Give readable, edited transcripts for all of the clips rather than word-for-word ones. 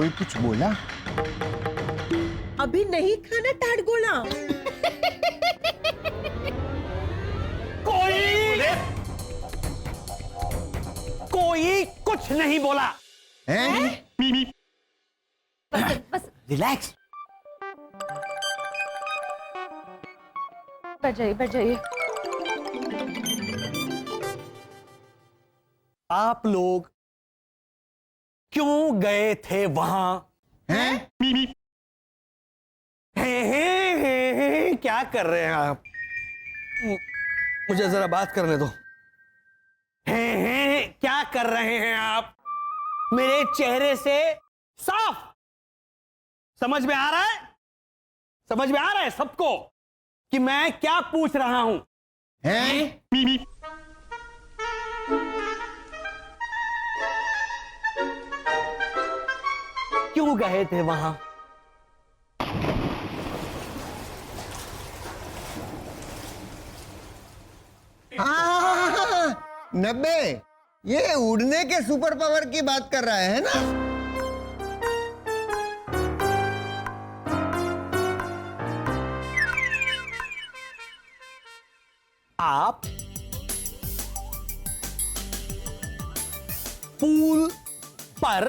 कोई कुछ बोला? अभी नहीं खाना टाट गोला। कोई कुछ नहीं बोला हैं? बस रिलैक्स। बैठ जाइए बैठ जाइए। आप लोग क्यों गए थे वहां? हैं? क्या कर रहे हैं आप? मुझे जरा बात करने दो। क्या कर रहे हैं आप? मेरे चेहरे से साफ समझ में आ रहा है? समझ में आ रहा है सबको कि मैं क्या पूछ रहा हूं? हैं? क्यों गए थे वहां? हाँ, 90 ये उड़ने के सुपर पावर की बात कर रहा है ना? आप पूल पर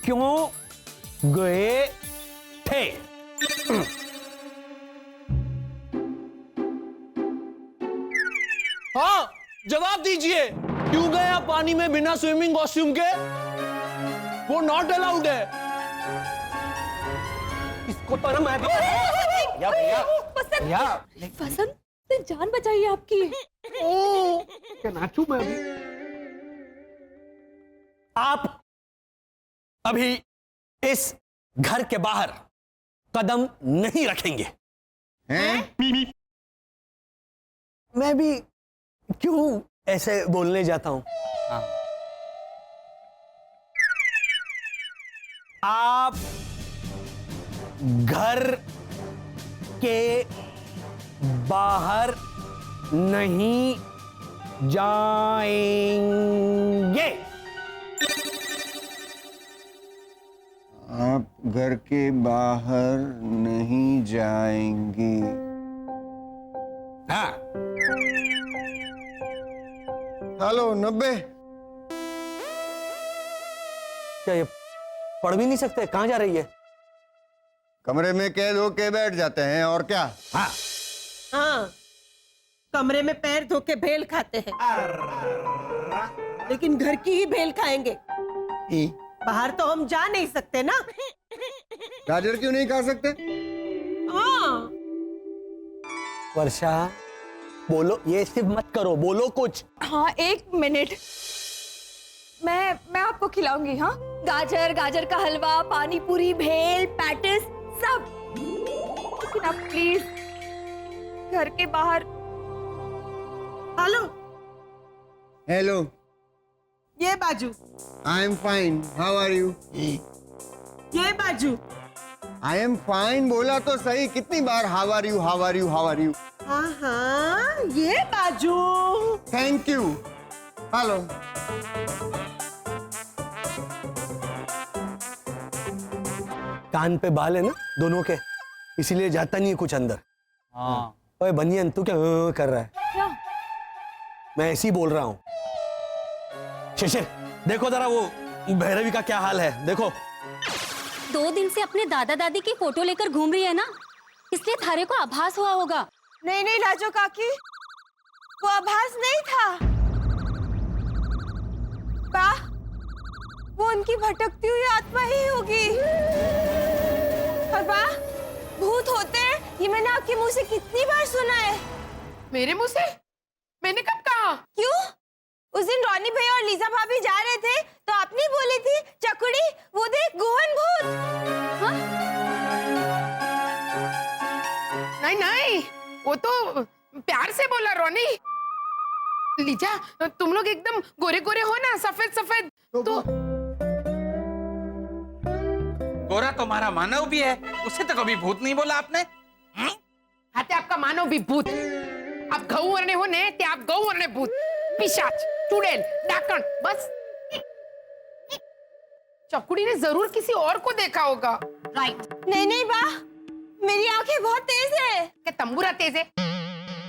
क्यों गए थे? हाँ, जवाब दीजिए। क्यों गए आप पानी में बिना स्विमिंग कॉस्ट्यूम के? वो नॉट अलाउड है। इसको तो ना मैं भी या भैया वसंत से जान बचाइए आपकी। क्या नाचू मैं अभी? आप अभी इस घर के बाहर कदम नहीं रखेंगे। हैं? मैं भी क्यों ऐसे बोलने जाता हूं? आप घर के बाहर नहीं जाएंगे। आप घर के बाहर नहीं जाएंगे। हाँ, हेलो 90 क्या ये पढ़ भी नहीं सकते? कहां जा रही है? कमरे में कैद होके बैठ जाते हैं और क्या? हाँ, हाँ, कमरे में पैर धो के भेल खाते हैं, लेकिन घर की ही भेल खाएंगे। बाहर तो हम जा नहीं सकते ना। गाजर क्यों नहीं खा सकते? हाँ, वर्षा बोलो, ये सिर्फ मत करो, बोलो कुछ। हाँ 1 मिनट, मैं आपको खिलाऊंगी। हाँ, गाजर का हलवा, पानी पूरी, भेल, पैटिस सब। लेकिन आप प्लीज घर के बाहर। हेलो, हेलो, ये बाजू, I am fine, how are you? ये बाजू। आई एम फाइन बोला तो सही, कितनी बार how are you, how are you, how are you? हाँ हाँ, ये बाजू। Thank you. हेलो, कान पे बाल है ना दोनों के, इसीलिए जाता नहीं है कुछ अंदर। हाँ। ओए बनियन, तू क्या कर रहा है? क्या? मैं ऐसे ही बोल रहा हूँ। शिशिर, देखो जरा वो भैरवी का क्या हाल है, देखो। 2 दिन से अपने दादा दादी की फोटो लेकर घूम रही है ना, इसलिए थारे को आभास हुआ होगा। नहीं लाजो काकी, वो आभास नहीं था। वो उनकी भटकती हुई आत्मा ही होगी। और भूत होते हैं, ये मैंने आपके मुंह से कितनी बार सुना है। मेरे मुंह से? मैंने कब कहा? क्यों? उस दिन रॉनी भैया और लीजा भाभी जा रहे थे तो आपने बोली थी, चकुड़ी वो देख गोहन भूत। हाँ? नहीं, वो तो प्यार से बोला रोनी। लीजा, तुम लोग एकदम गोरे गोरे हो ना, सफेद सफेद। तो गोरा तुम्हारा मानव भी है, उसे तो कभी भूत नहीं बोला आपने। हाथे आपका मानव भी भूत। आप गऊ वरने हो ने, ते आप गऊ वरने भूत, पिशाच, चुड़ैल, डाकण, बस चकुड़ी ने जरूर किसी और को देखा होगा। राइट। नहीं नहीं बा, मेरी आंखें बहुत तेज है। क्या तंबूरा तेज है?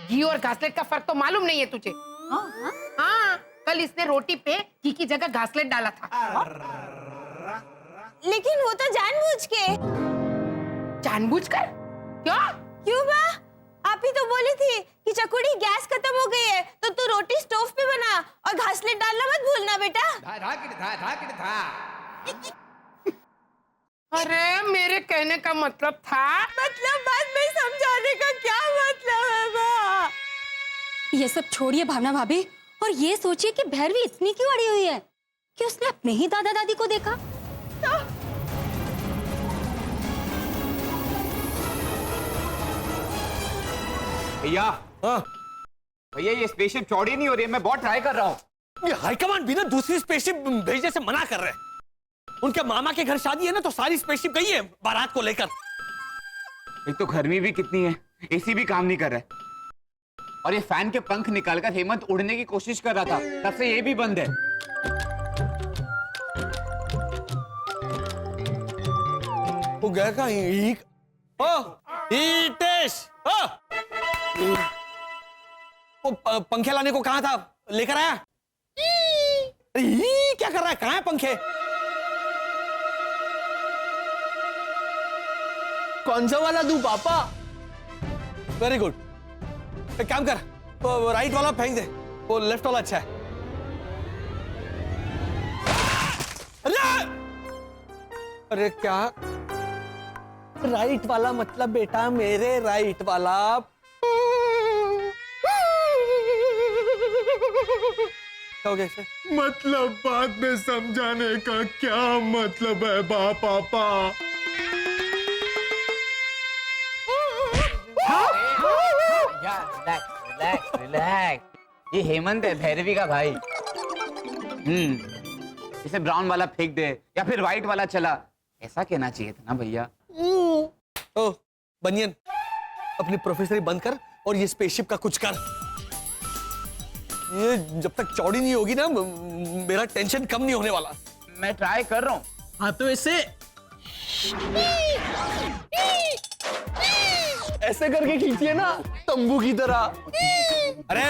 घी और घासलेट का फर्क तो मालूम नहीं है तुझे? हाँ, कल इसने रोटी पे घी की जगह घासलेट डाला था। लेकिन वो तो जानबूझ के। जानबूझकर? क्यों? क्यों बा? आप ही तो बोली थी कि चकुड़ी गैस खत्म हो गई है तो तू रोटी स्टोव पे बना और घासलेट डालना मत भूलना बेटा। अरे मेरे कहने का मतलब था। मतलब बाद में समझाने का क्या मतलब है बा? ये सब छोड़िए भावना भाभी, और ये सोचिए कि भैरवी इतनी क्यों अड़ी हुई है कि उसने अपने ही दादा दादी को देखा। भैया, भैया ये स्पेसशिप चौड़ी नहीं हो रही है, मैं बहुत ट्राई कर रहा हूँ। ये हाईकमांड भी ना दूसरी स्पेसशिप भेजने से मना कर रहे हैं। उनके मामा के घर शादी है ना, तो सारी स्पेसशिप गई है बारात को लेकर। एक तो गर्मी भी कितनी है, एसी भी काम नहीं कर रहा है, और ये फैन के पंख निकालकर हेमंत उड़ने की कोशिश कर रहा था, तब से ये भी बंद है। वो गया कहीं? वो पंखे लाने को कहा था, लेकर आया? क्या कर रहा है? कहाँ है पंखे? कौन सा वाला दूं पापा? Very good. एक काम कर, वो राइट वाला फेंक दे, वो लेफ्ट वाला अच्छा है। अरे क्या राइट वाला मतलब बेटा? मेरे राइट वाला। क्या हो गया इसे? मतलब बाद में समझाने का क्या मतलब है पापा? रिलैक्स रिलैक्स, ये हेमंत है, भैरवी का भाई। इसे ब्राउन वाला फेंक दे या फिर व्हाइट वाला चला, ऐसा कहना चाहिए था ना भैया। ओ बनियन, अपनी प्रोफेसरी बंद कर और ये स्पेसशिप का कुछ कर। ये जब तक चौड़ी नहीं होगी ना, मेरा टेंशन कम नहीं होने वाला। मैं ट्राई कर रहा हूँ। हाँ तो ऐसे ऐसे करके खींचिए ना, तंबू की तरह। अरे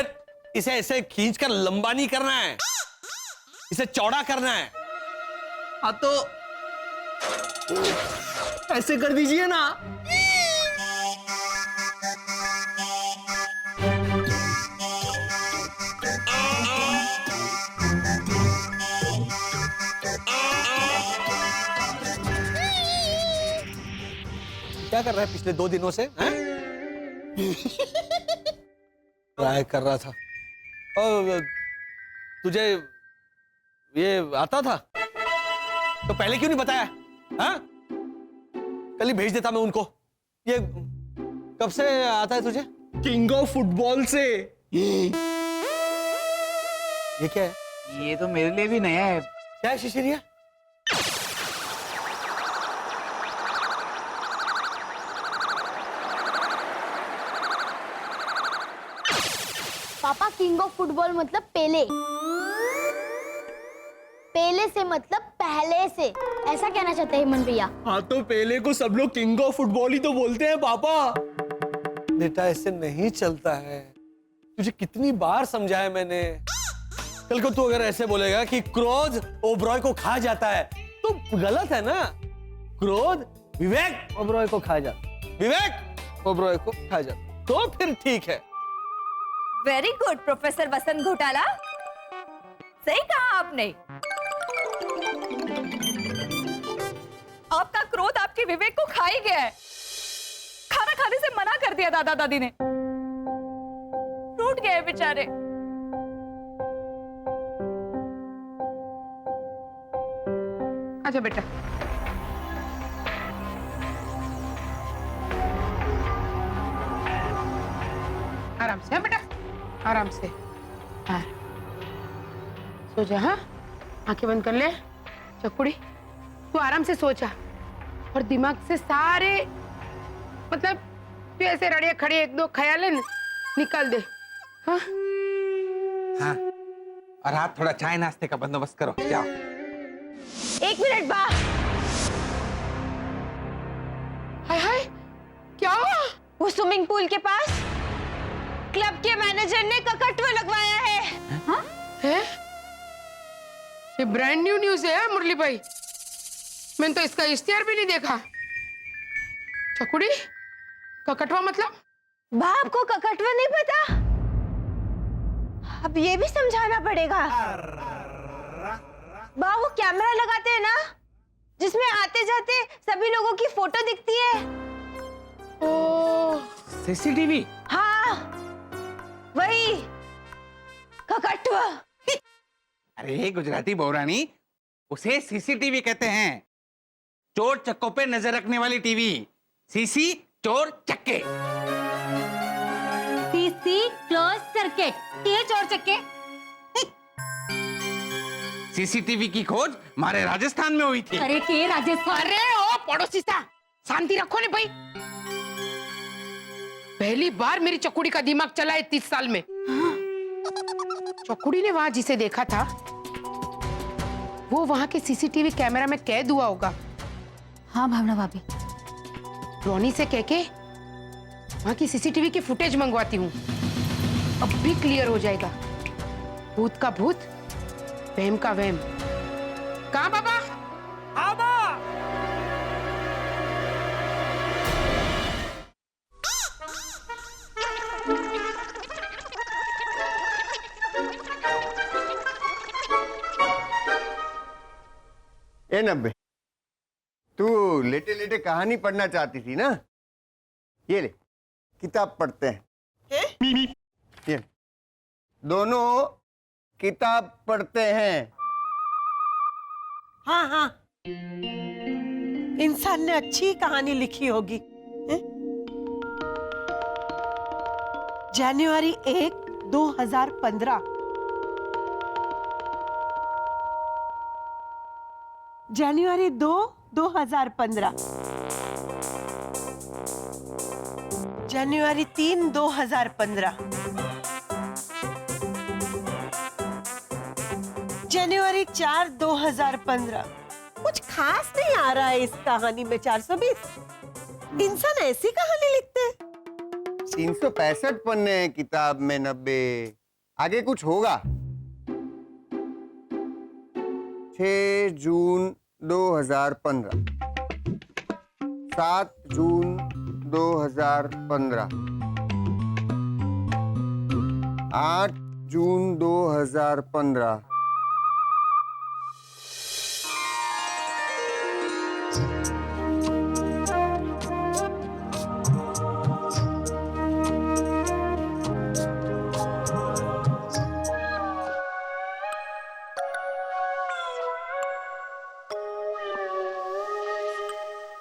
इसे ऐसे खींचकर लंबा नहीं करना है, इसे चौड़ा करना है। हाँ तो ऐसे कर दीजिए ना। क्या कर रहा है पिछले 2 दिनों से? ट्राई कर रहा था। और तुझे ये आता था तो पहले क्यों नहीं बताया? हाँ? कल ही भेज देता मैं उनको। ये कब से आता है तुझे? किंग ऑफ फुटबॉल से। ये क्या है? ये तो मेरे लिए भी नया है। क्या है शिशिरिया? पापा, किंग ऑफ फुटबॉल मतलब पेले। पेले से मतलब पहले से, ऐसा कहना चाहते हैं हेमंत भैया। हाँ तो पहले को सब लोग किंग ऑफ फुटबॉल ही तो बोलते हैं पापा। बेटा ऐसे नहीं चलता है, तुझे कितनी बार समझाया मैंने। कल को तू अगर ऐसे बोलेगा कि क्रोध ओबरॉय को खा जाता है तो गलत है ना। क्रोध विवेक ओबरॉय को खा जाता, विवेक ओबरॉय को खा जाता, तो फिर ठीक है। वेरी गुड प्रोफेसर वसंत घोटाला, सही कहा आपने। आपका क्रोध आपके विवेक को खा ही गया है। खाना खाने से मना कर दिया दादा दादी ने, टूट गए बेचारे। अच्छा बेटा, आराम से। हाँ बेटा, आराम से। हाँ, सो जा। हाँ, आंखें बंद कर ले। चकुड़ी, तू आराम से सो जा और दिमाग से सारे मतलब तू ऐसे रड़े खड़े 1-2 ख्याल है निकाल दे। हाँ हाँ, और आप थोड़ा चाय नाश्ते का बंदोबस्त करो, जाओ। एक मिनट बा। हाय हाय, क्या हुआ? वो स्विमिंग पूल के पास क्लब के मैनेजर ने ककटवा लगवाया है। है? ये ब्रांड न्यू न्यूज है मुरली भाई। मैंने तो इसका इश्तिहार भी नहीं देखा। चकुड़ी, ककटवा मतलब? बा आपको ककटवा नहीं पता? अब ये भी समझाना पड़ेगा। बा वो कैमरा लगाते हैं ना, जिसमें आते जाते सभी लोगों की फोटो दिखती है। ओ, सीसीटीवी? हाँ वही ककटवा। अरे गुजराती बहुरानी, उसे सीसीटीवी कहते हैं। चोर चक्कों पे नजर रखने वाली टीवी। सीसी चोर चक्के। सीसी क्लोज सर्किट, ये चोर चक्के। सीसीटीवी की खोज हमारे राजस्थान में हुई थी। अरे के राजस्थान? अरे ओ पड़ोसी सा, शांति रखो ने भाई। पहली बार मेरी चकुड़ी का दिमाग चला है 30 साल में। चकुड़ी ने वहां जिसे देखा था वो वहां के सीसीटीवी कैमरा में कैद हुआ होगा। हाँ भावना भाभी। रोनी से कह के वहां की सीसीटीवी की फुटेज मंगवाती हूँ। अब भी क्लियर हो जाएगा। भूत का भूत, वहम का वहम। कहाँ बाबा? ए नब्बे, तू लेटे लेटे कहानी पढ़ना चाहती थी ना? ये ले, किताब पढ़ते हैं। ये दोनों किताब पढ़ते हैं। हाँ हाँ, इंसान ने अच्छी कहानी लिखी होगी। जनवरी 1, 2015। जनवरी 2, 2015। जनवरी 3, 2015। जनवरी 4, 2015। कुछ खास नहीं आ रहा है इस कहानी में। 420 इंसान ऐसी कहानी लिखते हैं? 365 पन्ने हैं किताब में नब्बे। आगे कुछ होगा। 6 जून 2015, 7 जून 2015, 8 जून 2015।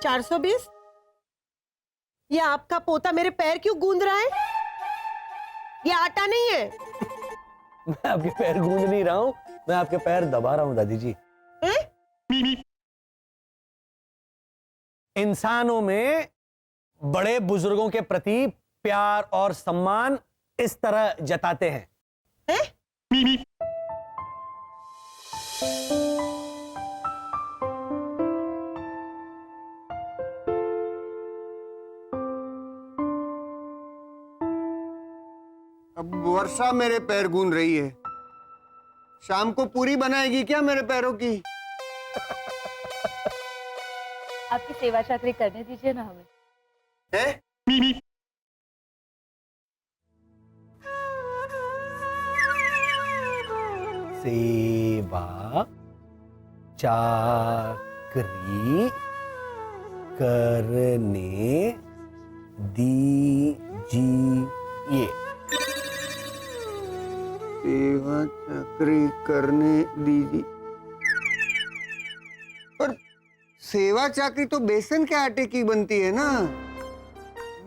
चार 420। ये आपका पोता मेरे पैर क्यों गूंद रहा है? ये आटा नहीं है। मैं आपके पैर गूंद नहीं रहा हूँ, मैं आपके पैर दबा रहा हूँ दादी जी। इंसानों में बड़े बुजुर्गों के प्रति प्यार और सम्मान इस तरह जताते हैं। अब वर्षा मेरे पैर गूंद रही है। शाम को पूरी बनाएगी क्या मेरे पैरों की? आपकी सेवा चाकरी करने दीजिए ना हमें। है? सेवा चाकरी करने दीजिए। सेवा चाकरी करने दीजिए। पर सेवा चाकरी तो बेसन के आटे की बनती है ना,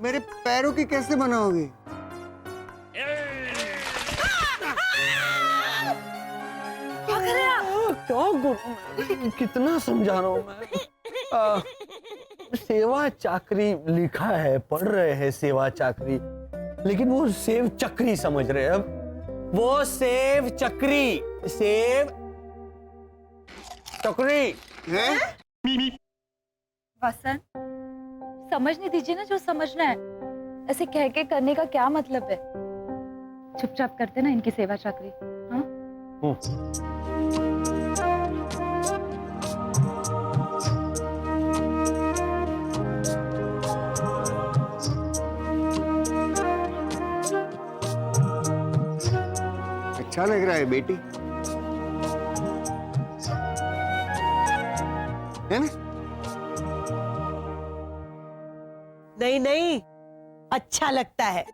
मेरे पैरों की कैसे बनाओगे? क्या गुरु, कितना समझा रहा हूं मैं। सेवा चाकरी लिखा है, पढ़ रहे हैं सेवा चाकरी, लेकिन वो सेव चक्री समझ रहे हैं। अब वो सेव चक्री, सेव चक्री हैं? वसंत, समझने दीजिए ना जो समझना है। ऐसे कह के करने का क्या मतलब है? चुपचाप करते ना इनकी सेवा चाकरी। हाँ, अच्छा लग रहा है बेटी, है ना? नहीं नहीं, अच्छा लगता है।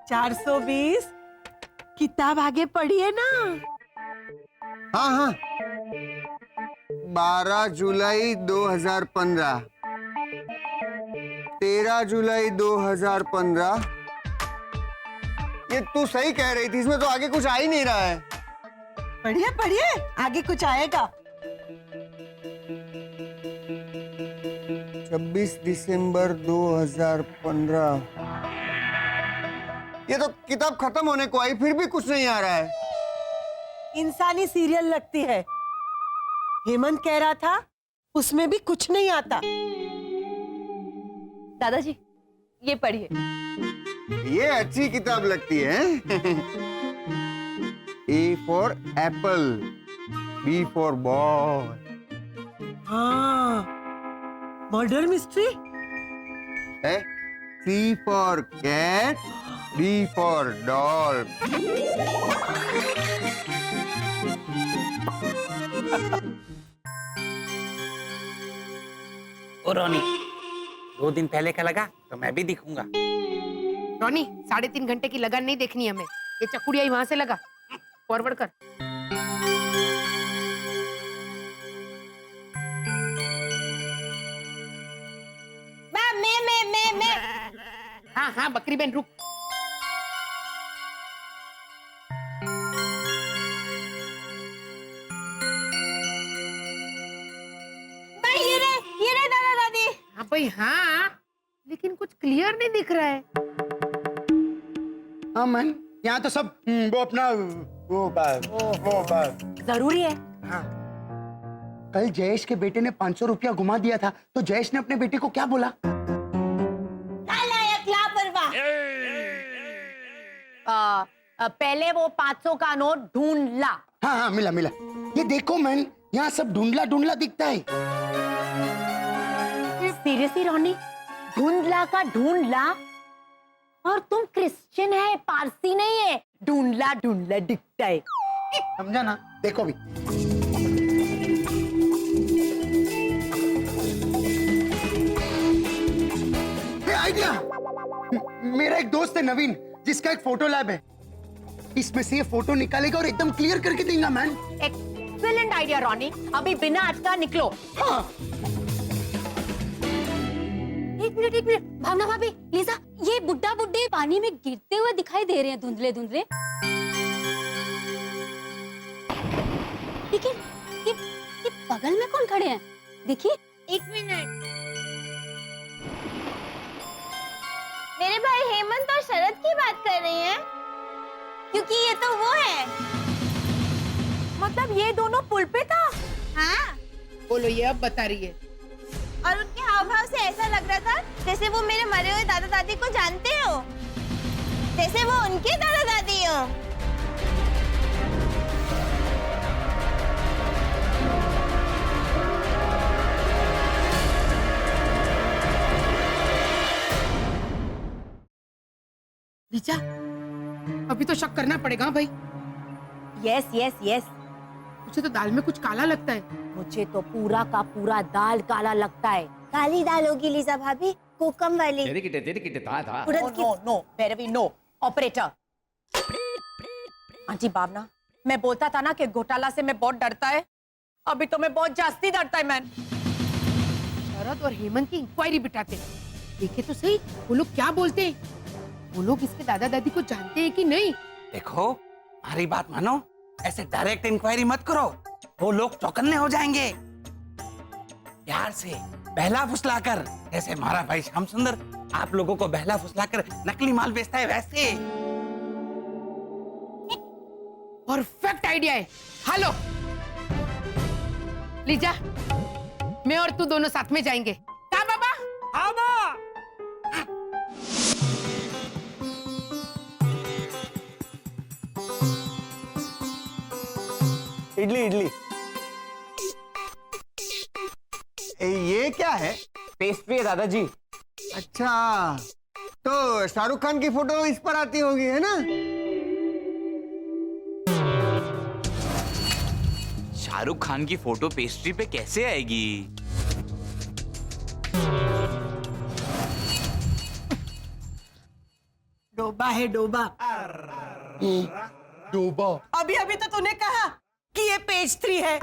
420 किताब आगे पढ़िए ना। हाँ हाँ, 12 जुलाई 2015, 13 जुलाई 2015। ये तू सही कह रही थी, इसमें तो आगे कुछ आ ही नहीं रहा है। पढ़िए पढ़िए, आगे कुछ आएगा। 26 दिसंबर 2015। ये तो किताब खत्म होने को आई, फिर भी कुछ नहीं आ रहा है। इंसानी सीरियल लगती है। हेमंत कह रहा था उसमें भी कुछ नहीं आता। दादाजी ये पढ़िए। ये अच्छी किताब लगती है। A for apple, B for ball. हाँ, मर्डर मिस्ट्री। है C for cat, D for doll. ओ रोनी, 2 दिन पहले का लगा तो मैं भी दिखूंगा। रोनी, 3.5 घंटे की लगन नहीं देखनी हमें। ये चकुड़िया ही वहां से लगा, फॉरवर्ड कर। मैं हाँ हाँ, बकरी बहन रुक। ये रे दादा दादी। हाँ भाई हाँ, लेकिन कुछ क्लियर नहीं दिख रहा है। हाँ मन, यहाँ तो सब वो अपना वो जरूरी है। हाँ। कल जयेश के बेटे ने 500 रुपया घुमा दिया था, तो जयेश ने अपने बेटे को क्या बोला? नालायक, लापरवाह। पहले वो 500 का नोट ढूंढ ला। हाँ हाँ, मिला मिला। ये देखो मैन, यहाँ सब ढूंढला ढूंढला दिखता है। सीरियसली रोनी, ढूंढला का ढूंढला? और तुम क्रिश्चियन है, पारसी नहीं है। ढूंढला ढूंढला दिखता है, समझा ना? देखो भी। आइडिया! मेरा एक दोस्त है नवीन, जिसका एक फोटो लैब है। इसमें से ये फोटो निकालेगा और एकदम क्लियर करके देगा मैन। एक्सीलेंट आइडिया रोनी, अभी बिना अटका निकलो। हाँ। एक मिनट, भावना भाभी, लीजा, ये बुड्ढा बुड्ढे पानी में गिरते हुए दिखाई दे रहे हैं, धुंधले धुंधले। लेकिन ये बगल में कौन खड़े हैं? देखिए। 1 मिनट। मेरे भाई हेमंत और शरद की बात कर रही हैं, क्योंकि ये तो वो है। मतलब ये दोनों पुल पे था? हाँ। बोलो, ये अब बता रही है। और उनके हाव भाव से ऐसा लग रहा था जैसे वो मेरे मरे हुए दादा दादी को जानते हो, जैसे वो उनके दादा दादी हो। लीजा, अभी तो शक करना पड़ेगा भाई। Yes yes yes. मुझे तो दाल में कुछ काला लगता है। मुझे तो पूरा का पूरा दाल काला लगता है। काली दाल होगी लीजा भाभी, कोकम वाली। उड़द की। No Bhairavi no, operator. Aunty Bhavna, मैं बोलता था ना कि घोटाला से मैं बहुत डरता है। अभी तो मैं बहुत जास्ती डरता है मैन। शरद और हेमंत की इंक्वायरी बिठाते, देखे तो सही वो लोग क्या बोलते हैं। वो लोग इसके दादा दादी को जानते हैं कि नहीं? देखो, हमारी बात मानो, ऐसे डायरेक्ट इंक्वायरी मत करो, वो लोग चौकन्ने हो जाएंगे। प्यार से बहला फुसलाकर, जैसे हमारा भाई श्याम सुंदर आप लोगों को बहला फुसलाकर नकली माल बेचता है, वैसे। परफेक्ट आइडिया है। हेलो, लीजा, मैं और तू दोनों साथ में जाएंगे। का बाबा? हाँ माँ। इडली इडली। ये क्या है? पेस्ट्री है दादाजी। अच्छा, तो शाहरुख खान की फोटो इस पर आती होगी, है ना? शाहरुख खान की फोटो पेस्ट्री पे कैसे आएगी? डोबा है डोबा। डोबा। अभी अभी तो तूने कहा कि ये पेज 3 है।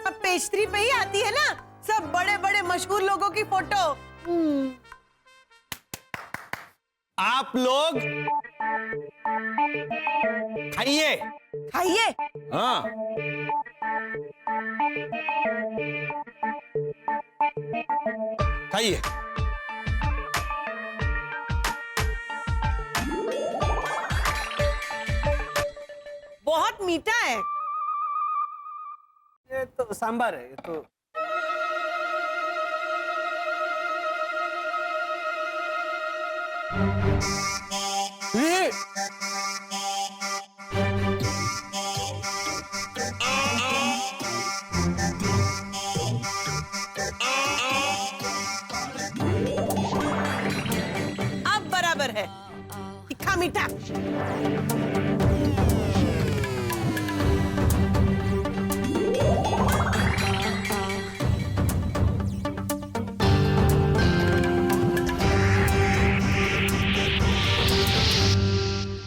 अब पेज 3 पे ही आती है ना सब बड़े बड़े मशहूर लोगों की फोटो। आप लोग खाइए। खाइए। हाँ। खाइए। बहुत मीठा है। ये तो सांभर है, ये तो। ये अब बराबर है। तीखा मीठा।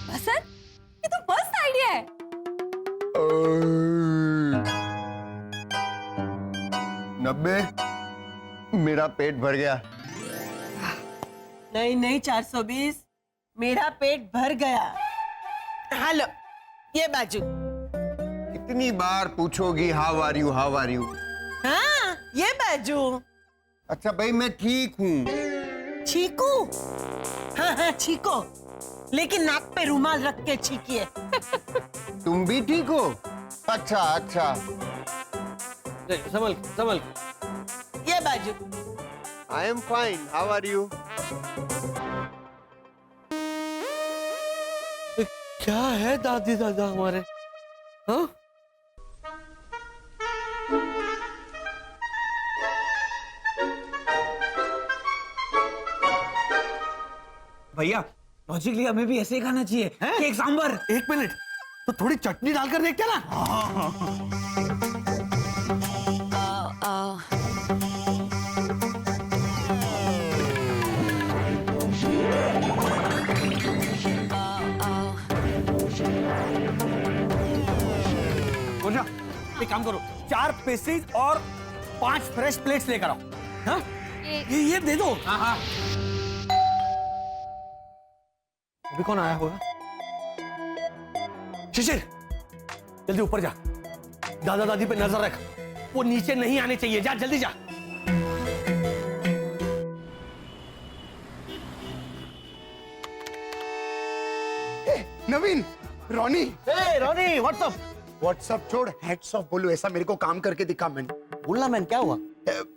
बसंत, ये तो मस्त आइडिया है। नब्बे, मेरा पेट भर गया। नहीं नहीं 420, मेरा पेट भर गया। हेलो, ये बाजू। कितनी बार पूछोगी how are you, how are you? हाँ, ये बाजू। अच्छा भाई, मैं ठीक हूँ। छीकू? हाँ हाँ छीको, लेकिन नाक पे रुमाल रख के छीकिए। तुम भी ठीक हो? अच्छा अच्छा। संभल संभल। ये बाजू। I am fine, how are you? क्या है दादी दादा हमारे? हाँ? भैया लॉजिकली हमें भी ऐसे ही खाना चाहिए। केक सांबर। एक मिनट, तो थोड़ी चटनी डालकर देखते ना। बोझा, एक काम करो, 4 पेस्ट्रीज और 5 फ्रेश प्लेट्स लेकर आओ। हाँ? ये दे दो। हाँ हाँ। अभी कौन आया होगा? शिशिर, जल्दी ऊपर जा, दादा दादी पे नजर रख, वो नीचे नहीं आने चाहिए। जा जल्दी जा। नवीन, रॉनी। ए रोनी, व्हाट्सअप? व्हाट्सअप छोड़, हैट्स ऑफ बोलो। ऐसा मेरे को काम करके दिखा मैंने। बोलना मैन, क्या हुआ?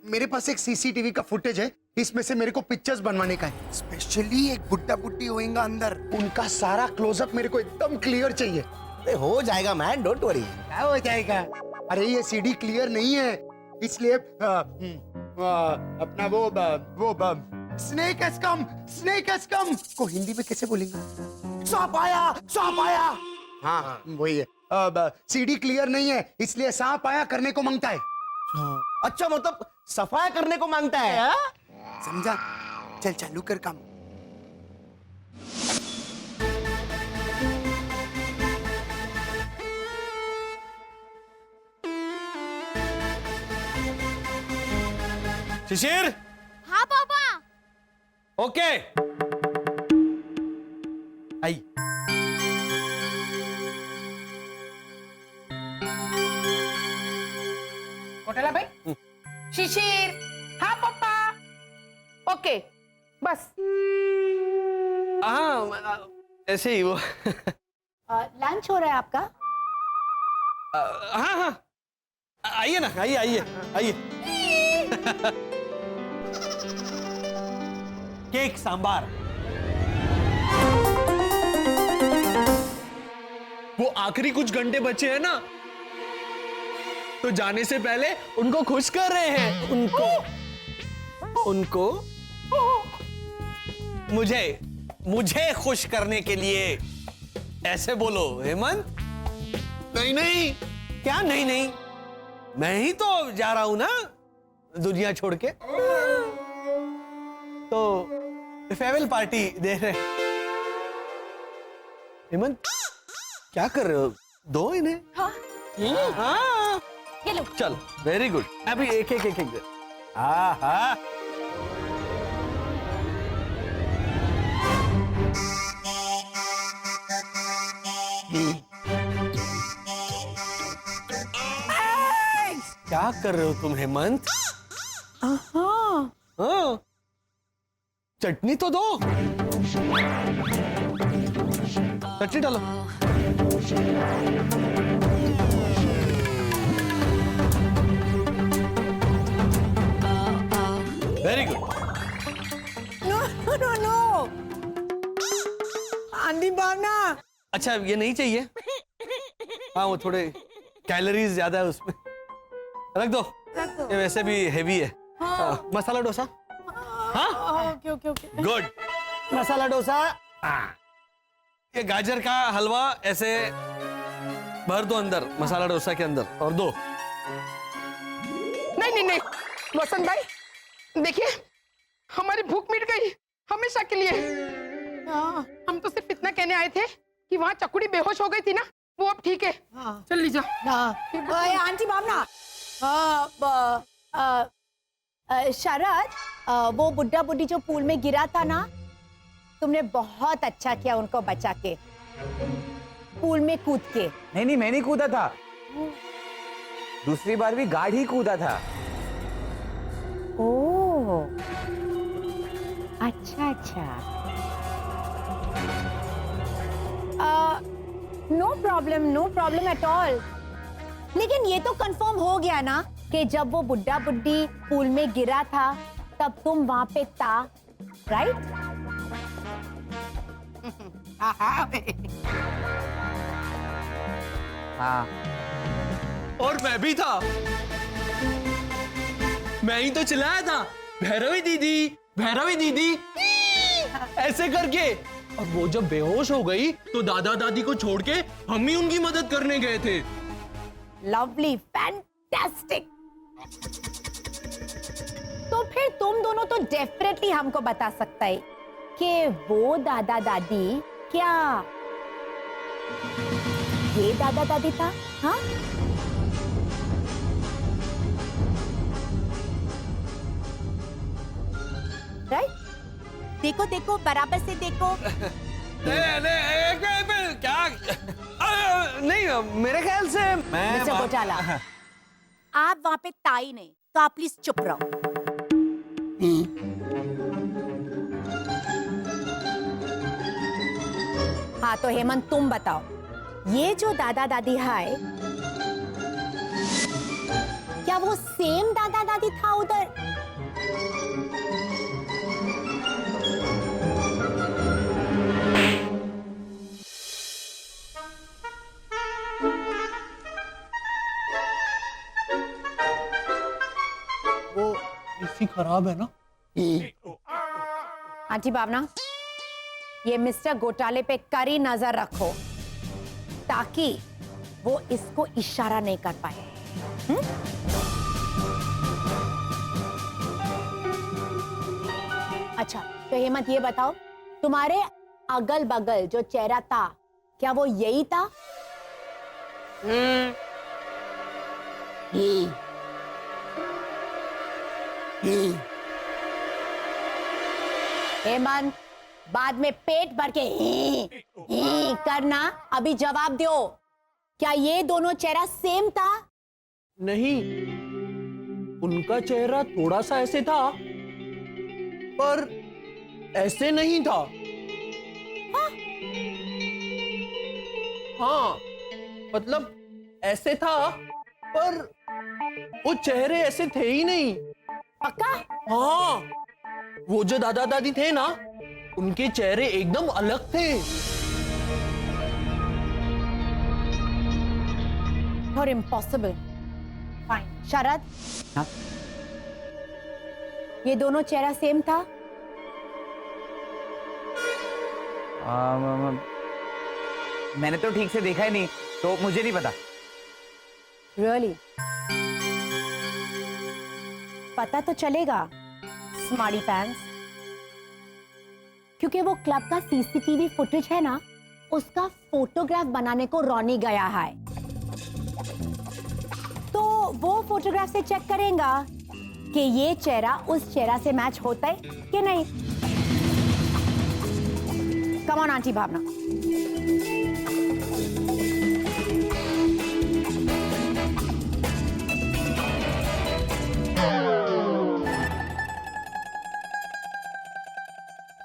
मेरे पास एक सीसीटीवी का फुटेज है, इसमें से मेरे को पिक्चर्स बनवाने का है। स्पेशली एक बुड्ढा बुड्ढी होएगा अंदर, उनका सारा क्लोजअप मेरे को एकदम क्लियर चाहिए। अरे हो जाएगा मैन, डोंट वरी। क्या हो जाएगा? अरे ये सीडी क्लियर नहीं है, इसलिए अपना वो snake has come, snake has come को हिंदी में कैसे बोलेंगे? सांप आया, सांप आया। हाँ वही है। सीडी क्लियर नहीं है, इसलिए सांप आया करने को मांगता है। अच्छा, मतलब सफाई करने को मांगता है? समझा? चल चालू कर काम। शिशिर। हाँ पापा। ओके। आई। कोटला भाई। शिशिर। हाँ पापा। ओके, बस। हाँ, ऐसे ही वो। लंच हो रहा है आपका? हाँ हाँ, आइए ना, आइए आइए आइए। केक सांबार। वो आखिरी कुछ घंटे बचे हैं ना, तो जाने से पहले उनको खुश कर रहे हैं। उनको मुझे खुश करने के लिए ऐसे बोलो हेमंत। नहीं नहीं, क्या नहीं नहीं, मैं ही तो जा रहा हूं ना दुनिया छोड़ के, तो फेयरवेल पार्टी दे रहे हैं। हेमंत क्या कर रहे हो, दो इन्हें। हाँ। हाँ। ये लो। चल वेरी गुड, अभी एक एक एक एक। हाँ हाँ क्या कर रहे हो तुम हेमंत? हाँ, चटनी तो दो, चटनी डालो। Very good. No no no, aunty Bhavna. अच्छा ये नहीं चाहिए? हाँ वो थोड़े कैलोरीज ज्यादा है उसमें, रख दो। ये वैसे भी हेवी है। मसाला डोसा। हाँ okay okay okay, good. Masala dosa. ये गाजर का हलवा ऐसे भर दो अंदर, मसाला डोसा के अंदर, और दो। नहीं नहीं नहीं वसंत भाई, देखिए हमारी भूख मिट गई हमेशा के लिए। हम तो सिर्फ इतना कहने आए थे कि वहाँ चकुड़ी बेहोश हो गई थी ना, वो अब ठीक है। चल लीजिए। आंटी भावना, शरद, वो बुड्ढा बुड्ढी जो पूल में गिरा था ना, तुमने बहुत अच्छा किया उनको बचा के, पूल में कूद के। नहीं नहीं, मैं नहीं कूदा था, दूसरी बार भी गार्ड ही कूदा था। ओह अच्छा अच्छा। No problem at all. लेकिन ये तो कंफर्म हो गया ना कि जब वो बुड्ढा बुड्ढी पूल में गिरा था तब तुम वहां पे था, राइट? हाँ, और मैं भी था, मैं ही तो चिल्लाया था, भैरवी दीदी, भैरवी दीदी, ऐसे करके। और वो जब बेहोश हो गई तो दादा दादी को छोड़ के हम ही उनकी मदद करने गए थे। Lovely, fantastic. तो फिर तुम दोनों तो डेफिनेटली हमको बता सकता है कि वो दादा दादी क्या ये दादा दादी था? हाँ राइट? देखो देखो, बराबर से देखो। क्या? नहीं मेरे ख्याल से मैं मिस्टर घोटाला, आप वहां पे ताई नहीं, तो आप प्लीज चुप रहो। हाँ तो हेमंत तुम बताओ, ये जो दादा दादी है क्या वो सेम दादा दादी था उधर? वो एसी खराब है ना? आंटी भावना, ये मिस्टर घोटाले पे कड़ी नजर रखो ताकि वो इसको इशारा नहीं कर पाए। अच्छा तो हेमंत ये बताओ, तुम्हारे अगल बगल जो चेहरा था क्या वो यही था? हेमंत, बाद में पेट भर के ही करना, अभी जवाब दो, क्या ये दोनों चेहरा सेम था? नहीं, उनका चेहरा थोड़ा सा ऐसे था, पर ऐसे नहीं था। हाँ मतलब ऐसे था, पर वो चेहरे ऐसे थे ही नहीं। पक्का? हाँ, वो जो दादा दादी थे ना, उनके चेहरे एकदम अलग थे। और इम्पॉसिबल। फाइन। शरद, हाँ? ये दोनों चेहरा सेम था? मैंने तो ठीक से देखा ही नहीं, तो मुझे नहीं पता। Really? पता तो चलेगा, स्मार्टी पैंट्स, क्योंकि वो क्लब का सीसीटीवी फुटेज है ना, उसका फोटोग्राफ बनाने को रॉनी गया है, तो वो फोटोग्राफ से चेक करेगा कि ये चेहरा उस चेहरा से मैच होता है कि नहीं। Come on aunty Bhavna.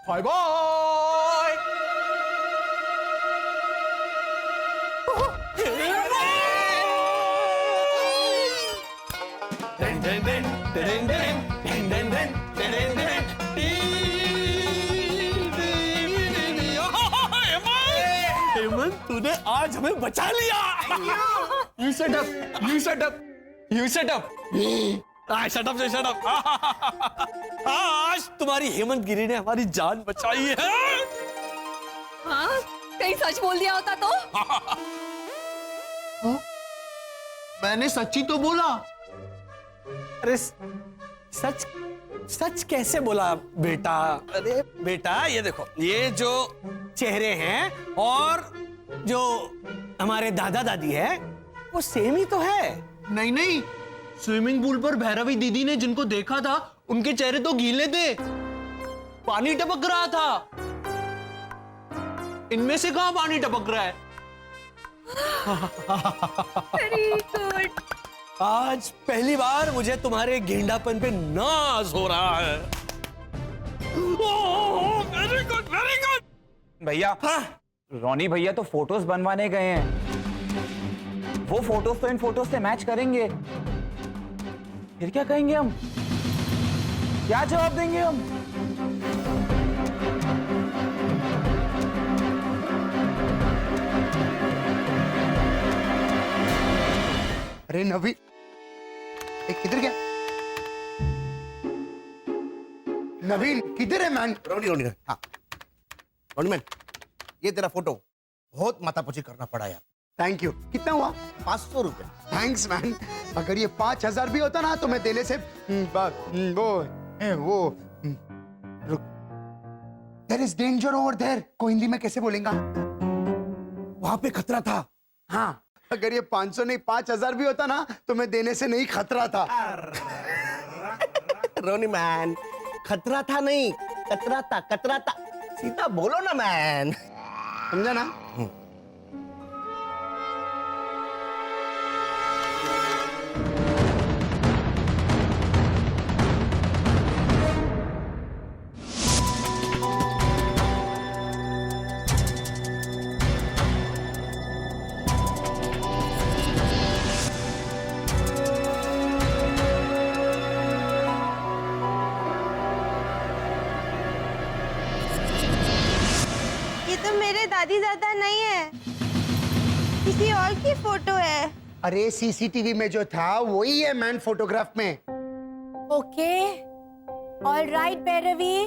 Bye bye. Hemant, तूने आज हमें बचा लिया। You shut up, you shut up, you shut up. Shut up, shut up. आज तुम्हारी हेमंत गिरी ने हमारी जान बचाई है। हाँ, कहीं सच बोल दिया होता तो? मैंने सच्ची तो बोला। अरे सच सच कैसे बोला बेटा? अरे बेटा, ये देखो, ये जो चेहरे हैं और जो हमारे दादा दादी है वो सेम ही तो है। नहीं नहीं, स्विमिंग पूल पर भैरवी दीदी ने जिनको देखा था उनके चेहरे तो गीले थे, पानी टपक रहा था। इनमें से कहां पानी टपक रहा है? Very good. आज पहली बार मुझे तुम्हारे गेंडापन पे नाज हो रहा है। Very good, very good. भैया, रॉनी भैया तो फोटोज बनवाने गए हैं। वो फोटोज तो इन फोटोज से मैच करेंगे, फिर क्या कहेंगे हम? क्या जवाब देंगे हम? अरे नवीन, किधर गया? नवीन किधर है मैन? रोनी हाँ रोनी मैन, ये तेरा फोटो बहुत माथापच्ची करना पड़ा यार। Thank you. कितना हुआ? 500 रुपए। Thanks man. अगर ये 5000 भी होता ना तो मैं देने से वो रुक। There is danger over there को हिंदी में कैसे बोलेगा? वहां पे खतरा था। हाँ, अगर ये 500 नहीं 5000 भी होता ना तो मैं देने से नहीं खतरा था। रोनी मैन, खतरा था नहीं, कतरा था। सीधा बोलो ना मैन, समझा ना? दादी दादा नहीं है, किसी और की फोटो है। अरे सीसीटीवी में जो था वही है मैन, फोटोग्राफ में। Okay, alright Bhairavi.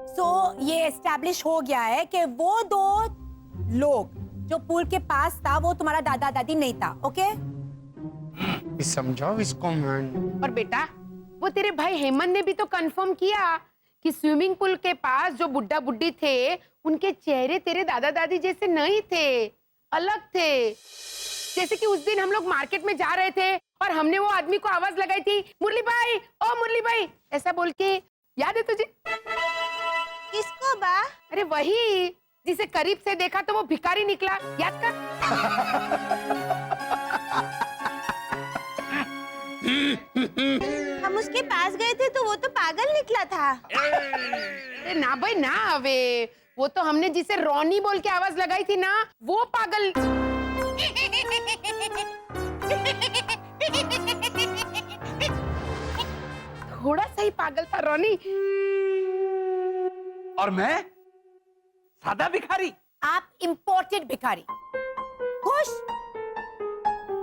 सो ये एस्टैब्लिश हो गया है कि वो दो लोग जो पूल के पास था वो तुम्हारा दादा दादी नहीं था। ओके, समझाओ इसको मैन। और बेटा, वो तेरे भाई हेमंत ने भी तो कंफर्म किया कि स्विमिंग पूल के पास जो बुड्ढा बुड्ढी थे उनके चेहरे तेरे दादा दादी जैसे नहीं थे, अलग थे। जैसे कि उस दिन हम लोग मार्केट में जा रहे थे और हमने वो आदमी को आवाज लगाई थी, मुरली भाई, ओ मुरली भाई, ऐसा बोल के। याद है तुझे? किसको बा? अरे वही जिसे करीब से देखा तो वो भिखारी निकला, याद कर? हम उसके पास गए थे तो वो तो पागल निकला था। अरे ना भाई ना, अबे वो तो हमने जिसे रॉनी बोल के आवाज लगाई थी ना, वो पागल। थोड़ा सा ही पागल था रोनी। और मैं सादा भिखारी। आप इम्पोर्टेड भिखारी। खुश?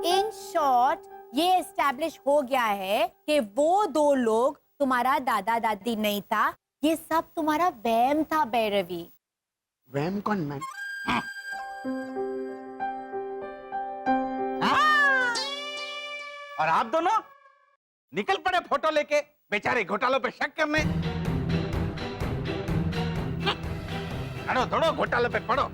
इन शॉर्ट ये एस्टैब्लिश हो गया है कि वो दो लोग तुम्हारा दादा दादी नहीं था, ये सब तुम्हारा वहम था भैरवी। वहम कौन मैम? और आप दोनों निकल पड़े फोटो लेके बेचारे घोटालों पे शक करने। पढ़ो दौड़ो, घोटालों पे पढ़ो।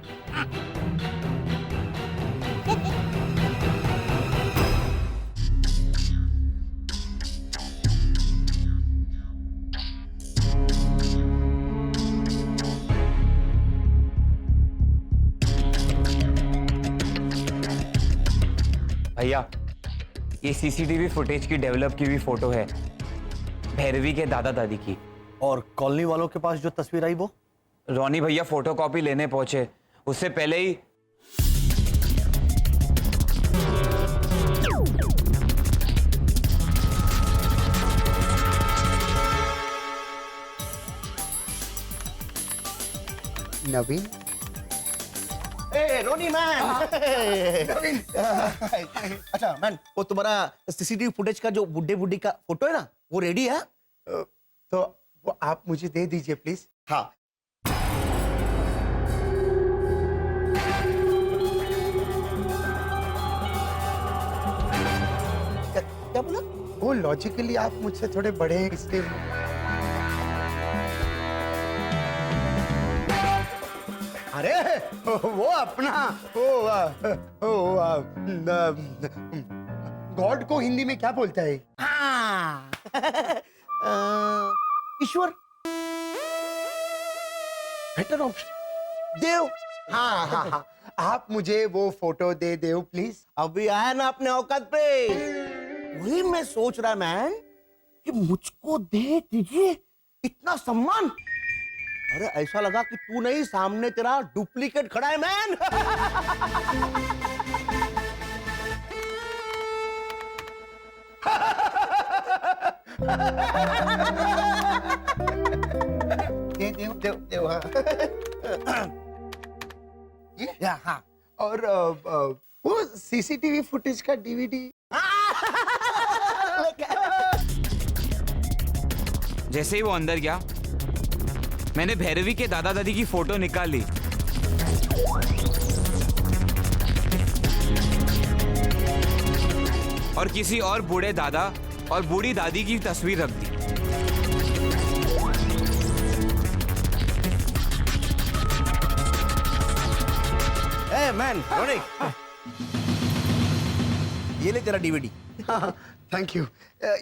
भैया, ये सीसीटीवी फुटेज की डेवलप की हुई फोटो है भैरवी के दादा दादी की। और कॉलोनी वालों के पास जो तस्वीर आई वो? रॉनी भैया फोटोकॉपी लेने पहुंचे, उससे पहले ही नवीन। रोनी मैन। नवीन। अच्छा मैन, वो तुम्हारा सीसीटीवी फुटेज का जो बुड्ढे बुड्ढी का फोटो है ना, वो रेडी है? तो वो आप मुझे दे दीजिए प्लीज। हाँ। क्या बोला? वो लॉजिकली आप मुझसे थोड़े बड़े हैं इसलिए। अरे वो अपना गॉड को हिंदी में क्या बोलता है? हाँ। ईश्वर। Better option. देव। हाँ हाँ हाँ, आप मुझे वो फोटो दे दो प्लीज। अभी आया ना अपने औकात पे। वही मैं सोच रहा मैन कि मुझको दे दीजिए इतना सम्मान। अरे ऐसा लगा कि तू नहीं, सामने तेरा डुप्लीकेट खड़ा है मैन। देव हाँ। ये हाँ। और वो सीसीटीवी फुटेज का डीवीडी। जैसे ही वो अंदर गया, मैंने भैरवी के दादा दादी की फोटो निकाली और किसी और बूढ़े दादा और बूढ़ी दादी की तस्वीर रख दी। ए मैन, रोनी, ये ले तेरा डीवीडी। हाँ, थैंक यू।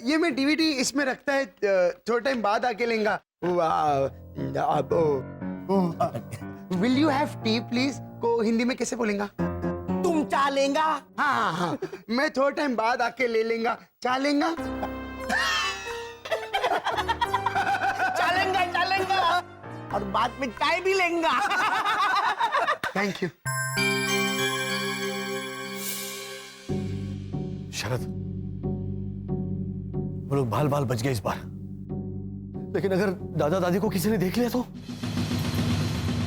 ये मैं डीवीडी इसमें रखता है, थोड़ा टाइम बाद आके लेंगा। Will you have T please को हिंदी में कैसे बोलेंगा? तुम चाह लेंगा? हाँ हाँ हाँ, मैं थोड़ा टाइम बाद आके ले लेंगा। चाह लेंगा? चलेंगा चलेंगा, और बाद में चाय भी लेंगा। Thank you. शरद, वो लोग बाल बाल बच गए इस बार, लेकिन अगर दादा दादी को किसी ने देख लिया तो?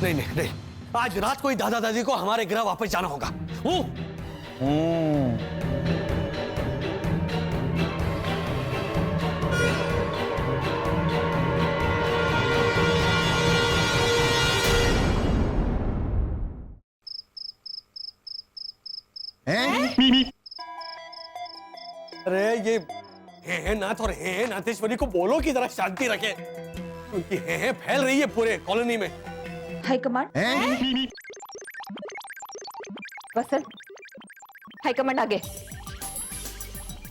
नहीं नहीं नहीं, आज रात को ही दादा दादी को हमारे गृह वापस जाना होगा। अरे ये हे नाथ और हे नाथेश्वरी को बोलो कि जरा शांति रखे, उनकी हे फैल रही है पूरे कॉलोनी में। High command. Vasant, high command आगे।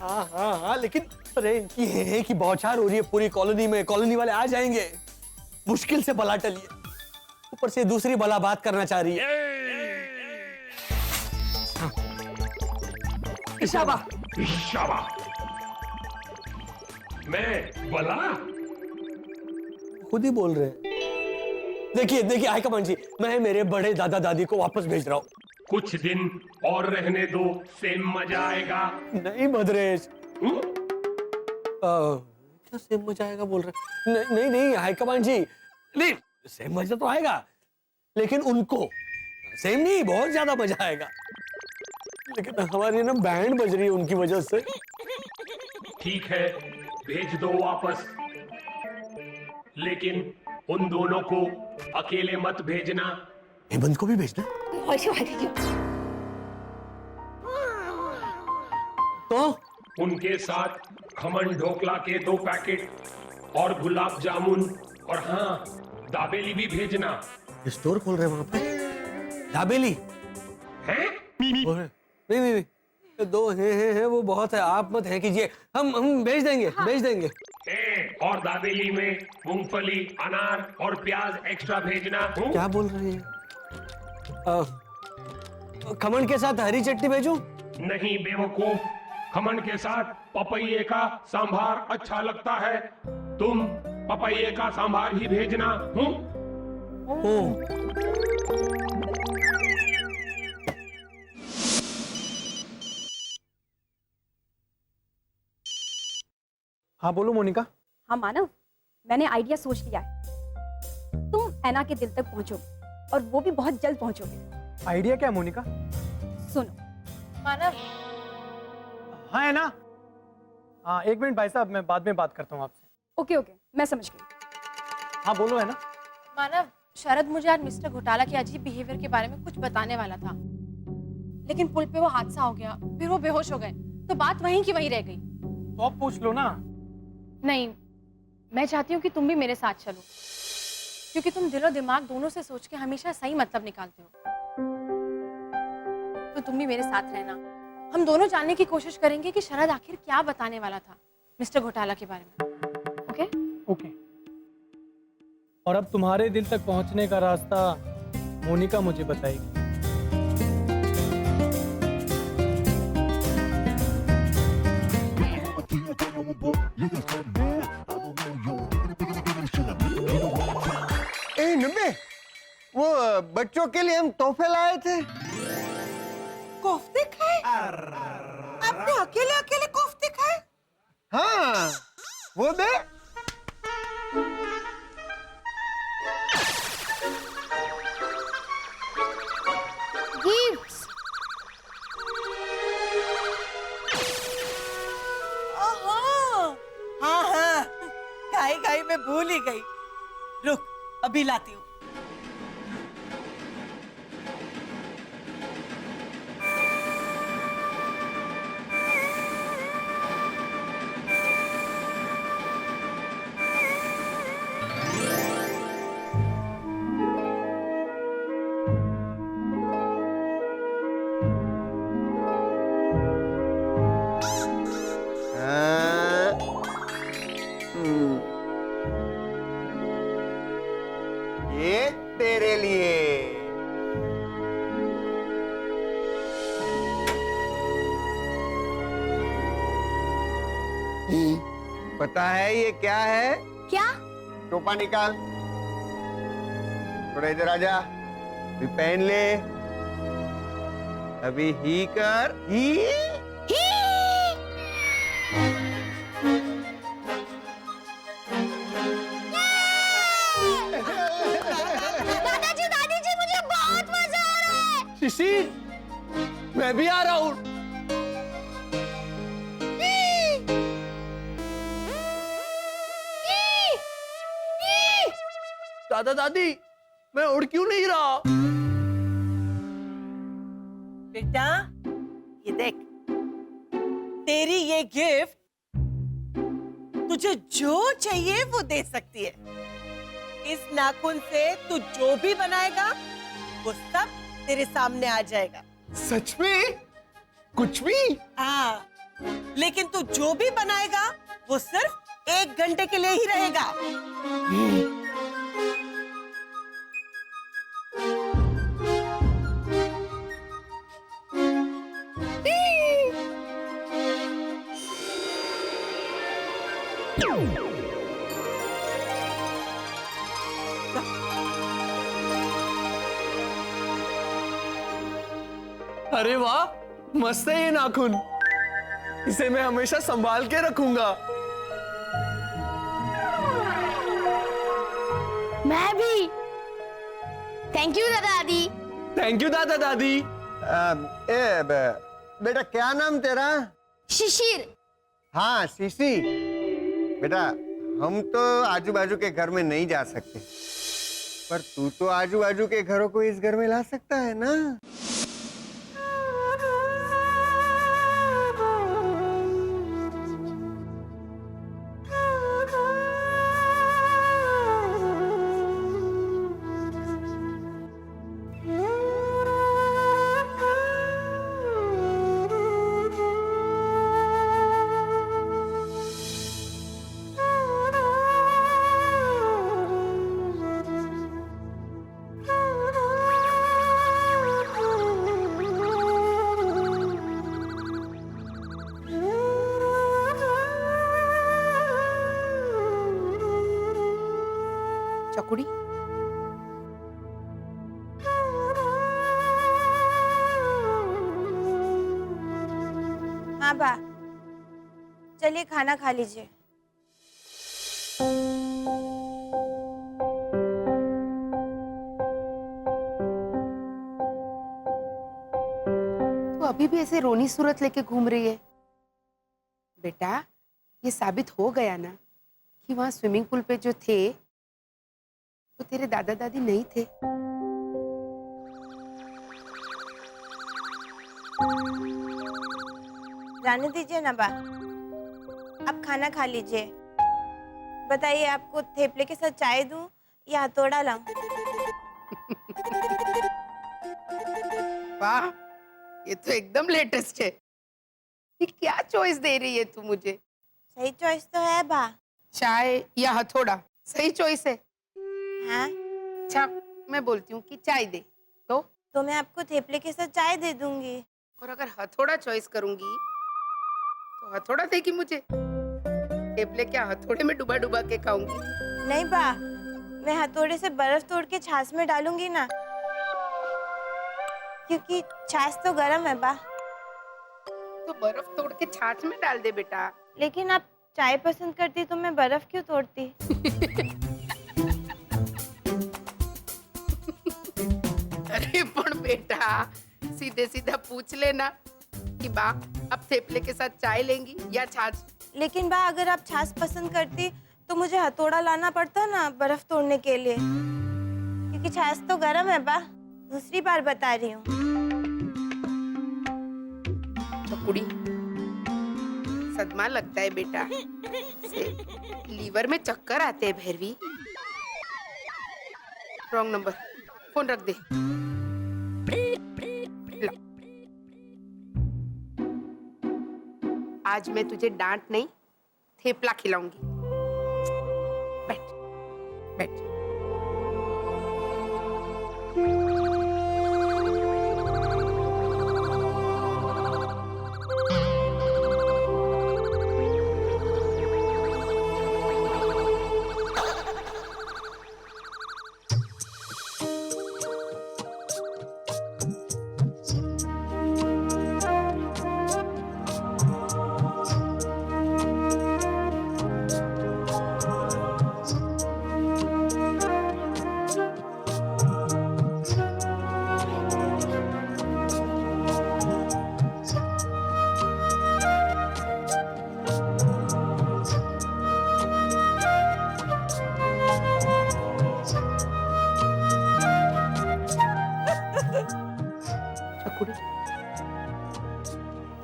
हाँ हाँ हाँ, लेकिन अरे इनकी हे की बौछार हो रही है पूरी कॉलोनी में। कॉलोनी वाले आ जाएंगे, मुश्किल से बला टली है, ऊपर से दूसरी बला बात करना चाह रही है। इशाबा। इशाबा। मैं बला? खुद ही बोल रहे हैं। देखिए देखिए हाईकमान जी, मैं मेरे बड़े दादा दादी को वापस भेज रहा हूँ। कुछ दिन और रहने दो, सेम मजा आएगा। नहीं भद्रेश, कितना सेम मजा आएगा बोल रहे। नहीं नहीं नहीं हाईकमांड जी, नहीं सेम मजा तो आएगा, लेकिन उनको सेम नहीं, बहुत ज्यादा मजा आएगा। लेकिन हमारी ना बैंड बज रही है उनकी वजह से। ठीक है, भेज दो वापस, लेकिन उन दोनों को अकेले मत भेजना। हेमंत को भी भेजना। तो उनके साथ खमन ढोकला के 2 पैकेट और गुलाब जामुन, और हाँ, दाबेली भी भेजना। स्टोर खोल रहे हैं वहां पे, दाबेली हैं? नहीं नहीं नहीं, 2 हैं वो बहुत है, आप मत है कीजिए, हम भेज देंगे, भेज देंगे। और दाबेली में मूंगफली, अनार और प्याज एक्स्ट्रा भेजना। क्या बोल रहे हैं? खमन के साथ हरी चटनी भेजूं? नहीं बेवकूफ, खमन के साथ पपैये का सांभार अच्छा लगता है, तुम पपैये का सांभार ही भेजना। हाँ बोलो मोनिका। हाँ मानव, मैंने आइडिया सोच लिया है। तुम ऐना के दिल तक पहुंचोगे और वो भी बहुत जल्द पहुंचोगे। आइडिया क्या है मोनिका? सुनो मानव। हाँ है ना? हाँ 1 मिनट भाई साहब, मैं बाद में बात करता हूँ आपसे। ओके ओके, मैं समझ गई। हाँ बोलो है ना। मानव, शरद मुझे आज मिस्टर घोटाला के अजीब बिहेवियर के बारे में कुछ बताने वाला था, लेकिन पुल पे वो हादसा हो गया, फिर वो बेहोश हो गए, तो बात वहीं की वहीं रह गई। तो आप पूछ लो ना। नहीं, मैं चाहती हूँ कि तुम भी मेरे साथ चलो, क्योंकि तुम दिल और दिमाग दोनों से सोच के हमेशा सही मतलब निकालते हो। तो तुम भी मेरे साथ रहना, हम दोनों जानने की कोशिश करेंगे कि शरद आखिर क्या बताने वाला था मिस्टर घोटाला के बारे में। ओके? ओके। और अब तुम्हारे दिल तक पहुंचने का रास्ता मोनिका मुझे बताएगी। नब्बे, वो बच्चों के लिए हम तोहफे लाए थे। कोफ्ते खाए? आपने अकेले अकेले कोफ्ते खाए? हाँ, वो दे। गिफ्ट्स। ओहो, हाँ हाँ, खाई खाई मैं भूल ही गई। रुक, अभी लाती हूँ। ये तेरे लिए। पता है ये क्या है? क्या? टोपा निकाल, थोड़ा इधर आजा, अभी पहन ले, अभी ही कर, ही। दादाजी दादीजी, मुझे बहुत मजा आ रहा है। शिशी, मैं भी आ रहा हूँ। दादा दादी, मैं उड़ क्यों नहीं रहा? बेटा, ये देख, तेरी ये गिफ्ट तुझे जो चाहिए वो दे सकती है। इस नाखून से तू जो भी बनाएगा वो सब तेरे सामने आ जाएगा। सच में? कुछ भी? हाँ, लेकिन तू जो भी बनाएगा वो सिर्फ 1 घंटे के लिए ही रहेगा। अरे वाह, मस्त है ये नाखून, इसे मैं हमेशा संभाल के रखूंगा। मैं भी। थैंक यू दादा दादी। थैंक यू दादा दादी। बेटा क्या नाम तेरा? शिशिर। हाँ शिशी। बेटा हम तो आजू बाजू के घर में नहीं जा सकते, पर तू तो आजू बाजू के घरों को इस घर में ला सकता है ना। चकुड़ी, हाँ बा, चलिए खाना खा लीजिए। तो अभी भी ऐसे रोनी सूरत लेके घूम रही है। बेटा ये साबित हो गया ना कि वहां स्विमिंग पूल पे जो थे वो तेरे दादा दादी नहीं थे। जाने दीजिए ना बा, आप खाना खा लीजिए। बताइए आपको थेपले के साथ चाय दूं या हथौड़ा लाऊं? वाह, ये तो एकदम लेटेस्ट है। ये क्या चॉइस दे रही है तू मुझे? सही चॉइस तो है बा। चाय या हथौड़ा सही चॉइस है। हाँ? अच्छा मैं बोलती हूँ कि चाय दे तो मैं आपको थेपले के साथ चाय दे दूंगी। और अगर हथौड़ा चॉइस करूंगी तो हथौड़ा देगी मुझे। थेपले क्या हथौड़े में डुबा डुबा के खाऊंगी? नहीं बा, मैं हथौड़े से बर्फ तोड़ के छाछ में डालूंगी ना, क्योंकि छाछ तो गर्म है बा। तो बर्फ तोड़ के छाछ में डाल दे बेटा। लेकिन आप चाय पसंद करती तो मैं बर्फ क्यों तोड़ती? अरे पण बेटा सीधे सीधा पूछ लेना कि बा अब थेपले के साथ चाय लेंगी या छाछ। लेकिन बा अगर आप छाछ पसंद करती तो मुझे हथौड़ा लाना पड़ता ना बर्फ तोड़ने के लिए, क्योंकि छाछ तो गर्म है बा। दूसरी बार बता रही हूँ। चकुड़ी सदमा लगता है बेटा, से लीवर में चक्कर आते हैं भैरवी। रॉन्ग नंबर, फोन रख दे। ला। आज मैं तुझे डांट नहीं थेपला खिलाऊंगी। बैठ बैठ।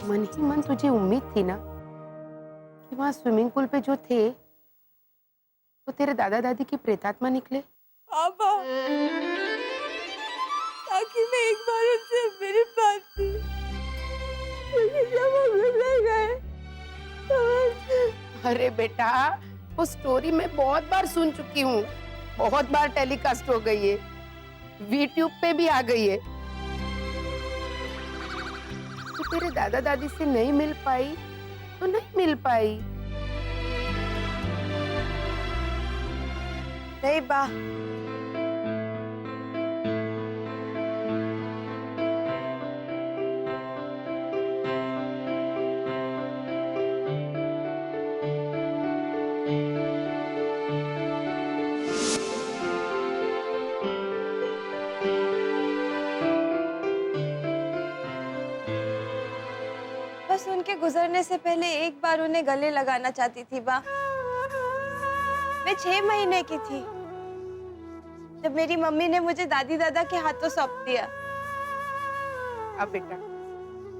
मन ही मन तुझे उम्मीद थी ना कि वहां स्विमिंग पूल पे जो थे वो तेरे दादा दादी की प्रेतात्मा निकले। पापा, ताकि मैं एक बार उनसे मेरी बात थी, जब वो गुजर गए तो अरे बेटा वो स्टोरी मैं बहुत बार सुन चुकी हूँ, बहुत बार टेलीकास्ट हो गई है, वीट्यूब पे भी आ गई है। तो तेरे दादा दादी से नहीं मिल पाई तो नहीं मिल पाई। नहीं बा, गुजरने से पहले एक बार उन्हें गले लगाना चाहती थी बा। मैं 6 महीने की थी जब मेरी मम्मी ने मुझे दादी दादा के हाथों सौंप दिया। अब बेटा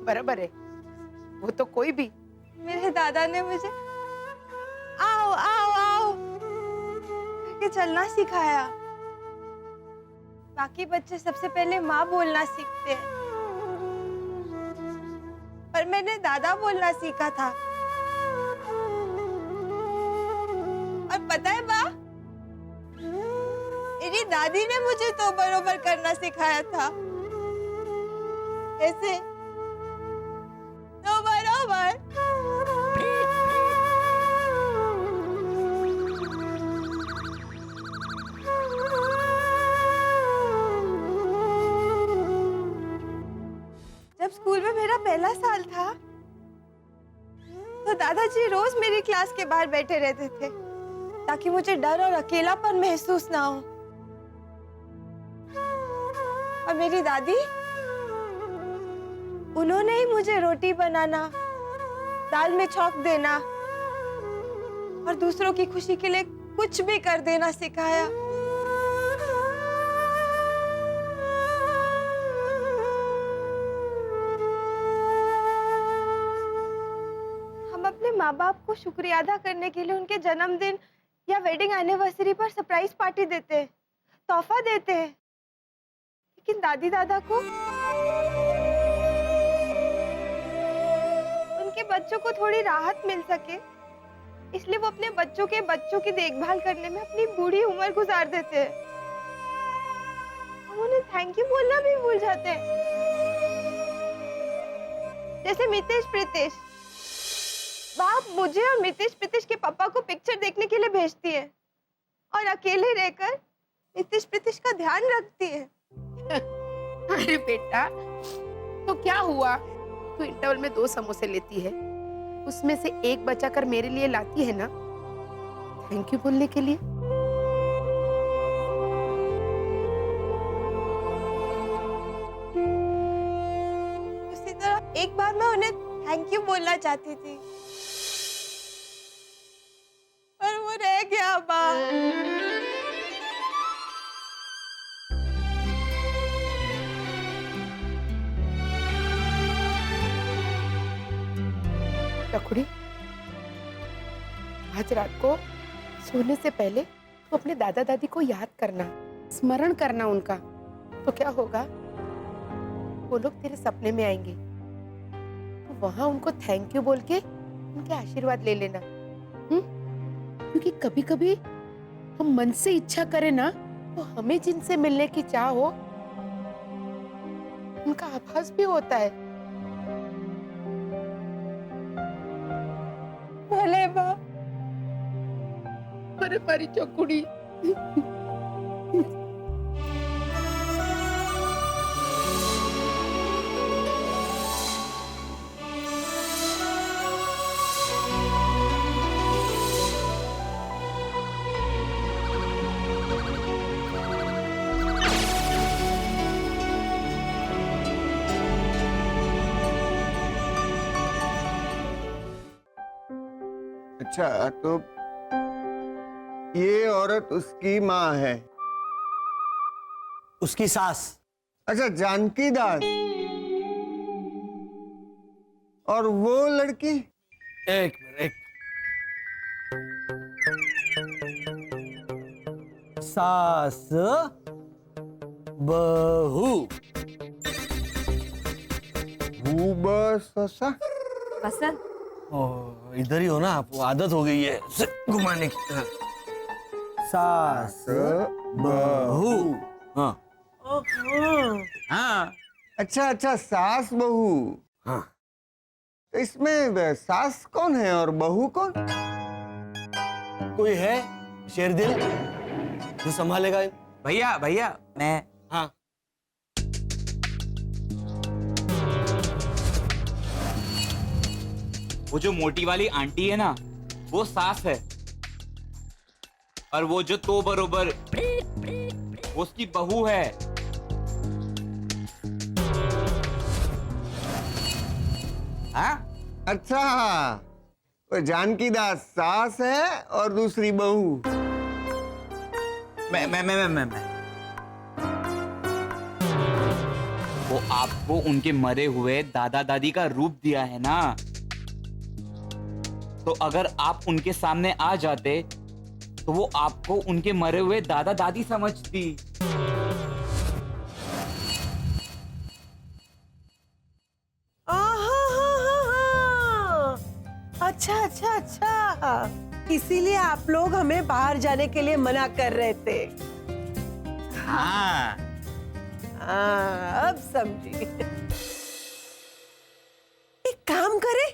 बराबर है, वो तो कोई भी। मेरे दादा ने मुझे आओ आओ आओ करके चलना सिखाया। बाकी बच्चे सबसे पहले माँ बोलना सीखते हैं, पर मैंने दादा बोलना सीखा था। और पता है बा, मेरी दादी ने मुझे तो बरोबर करना सिखाया था। ऐसे तो बरोबर। जब स्कूल में मेरा पहला साल था तो दादाजी रोज मेरी क्लास के बाहर बैठे रहते थे ताकि मुझे डर और अकेलापन महसूस ना हो। और मेरी दादी, उन्होंने ही मुझे रोटी बनाना, दाल में छौंक देना और दूसरों की खुशी के लिए कुछ भी कर देना सिखाया। हम अपने माँ बाप को शुक्रिया अदा करने के लिए उनके जन्मदिन या वेडिंग एनिवर्सरी पर सरप्राइज पार्टी देते हैं, तोहफा देते हैं। लेकिन दादी दादा को उनके बच्चों को थोड़ी राहत मिल सके, इसलिए वो अपने बच्चों की देखभाल करने में अपनी बूढ़ी उम्र गुजार देते हैं। हम उन्हें थैंक यू बोलना भी भूल जाते हैं। जैसे मितेश प्रीतेश, बाप मुझे और मितेश प्रीतेश के पापा को पिक्चर देखने के लिए भेजती है और अकेले रहकर मितेश प्रीतेश का ध्यान रखती है। अरे बेटा, तो क्या हुआ? तू इंटरवल में 2 समोसे लेती है, उसमें से एक बचाकर मेरे लिए लाती है ना, थैंक यू बोलने के लिए। उसी तरह एक बार मैं उन्हें थैंक यू बोलना चाहती थी, पर वो रह गया बा। चकुड़ी, आज रात को सोने से पहले तो अपने दादा दादी को याद करना, स्मरण करना उनका। तो क्या होगा, वो लोग तेरे सपने में आएंगे, तो वहां उनको थैंक यू बोल के उनके आशीर्वाद ले लेना। क्योंकि कभी कभी हम मन से इच्छा करें ना, तो हमें जिनसे मिलने की चाह हो उनका आभास भी होता है। भले बा। अरे मारी चौकुड़ी। अच्छा, तो ये औरत उसकी माँ है? उसकी सास। अच्छा, जानकी दास। और वो लड़की? एक मिनट, सास बहू। ससा? बसंत, इधर ही हो ना आप, आदत हो गई है घुमाने की। हाँ। सास बहू। हाँ हाँ। अच्छा अच्छा, सास बहू। हाँ। तो इसमें सास कौन है और बहू कौन? कोई है शेरदिल जो संभालेगा? भैया भैया मैं। हाँ। वो जो मोटी वाली आंटी है ना, वो सास है, और वो जो तो बरोबर वो उसकी बहू है। हाँ? अच्छा, वो जानकी दास सास है और दूसरी बहू। मैं वो आपको उनके मरे हुए दादा दादी का रूप दिया है ना, तो अगर आप उनके सामने आ जाते तो वो आपको उनके मरे हुए दादा दादी समझती। अच्छा अच्छा अच्छा, इसीलिए आप लोग हमें बाहर जाने के लिए मना कर रहे थे। हाँ, अब समझी। एक काम करे,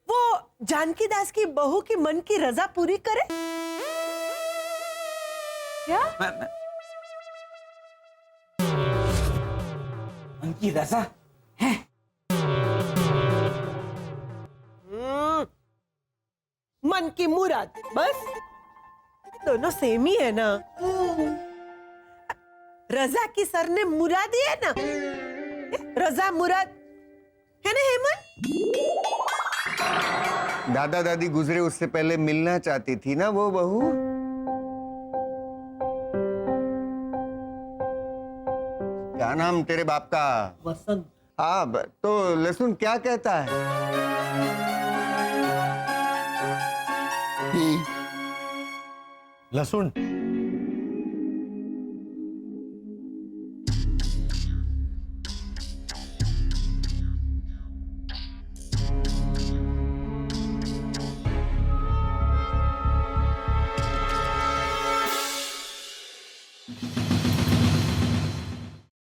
वो जानकी दास की बहू की मन की रजा पूरी करे। क्या? उनकी रजा है? मन की मुराद, बस दोनों सेम ही है ना। रजा की सर ने मुरादी है ना, रजा मुराद है ना हेमंत? दादा दादी गुजरे उससे पहले मिलना चाहती थी ना वो बहू। क्या नाम तेरे बाप का? वसंत। हाँ, तो लहसुन क्या कहता है? लहसुन